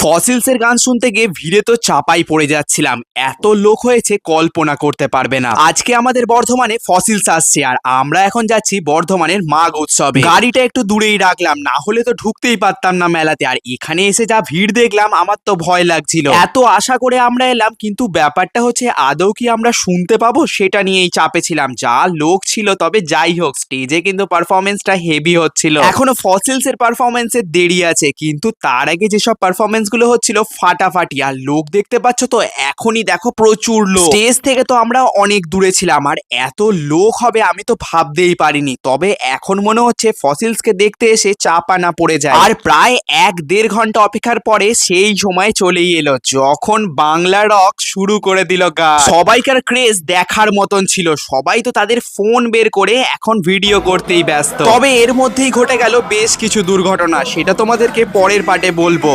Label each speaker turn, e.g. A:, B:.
A: ফসিলসের গান শুনতে গিয়ে ভিড়ে তো চাপাই পড়ে যাচ্ছিলাম। এত লোক হয়েছে কল্পনা করতে পারবে না। আজকে আমাদের বর্ধমানে ফসিলস আসছে আর আমরা এখন যাচ্ছি বর্ধমানের মাঘ উৎসবে। গাড়িটা একটু দূরেই রাখলাম, না হলে তো ঢুকতেই পারতাম না মেলাতে। আর এখানে এসে যা ভিড় দেখলাম আমার তো ভয় লাগছিল। এত আশা করে আমরা এলাম, কিন্তু ব্যাপারটা হচ্ছে আদৌ কি আমরা শুনতে পাবো সেটা নিয়েই চাপে ছিলাম। যা লোক ছিল, তবে যাই হোক স্টেজে কিন্তু পারফরমেন্সটা হেভি হচ্ছিল। এখনো ফসিলস এর পারফরমেন্সের দেরি আছে, কিন্তু তার আগে যেসব পারফরমেন্স গুলো হচ্ছিল ফাটাফাটি। আর লোক দেখতে পাচ্ছ তো, এখনই দেখো প্রচুর লোক। স্টেজ থেকে তো আমরা অনেক দূরে ছিলাম, আর এত লোক হবে আমি তো ভাবতেই পারিনি। তবে এখন মনে হচ্ছে ফসিলস কে দেখতে এসে চাপা না পড়ে যায়। আর প্রায় 1-1.5 ঘন্টা অপেক্ষার পরে সেই সময় চলেই এলো যখন বাংলা রক শুরু করে দিল গান। সবাইকার ক্রেজ দেখার মতন ছিল, সবাই তো তাদের ফোন বের করে এখন ভিডিও করতেই ব্যস্ত। তবে এর মধ্যেই ঘটে গেল বেশ কিছু দুর্ঘটনা, সেটা তোমাদেরকে পরের পার্টে বলবো।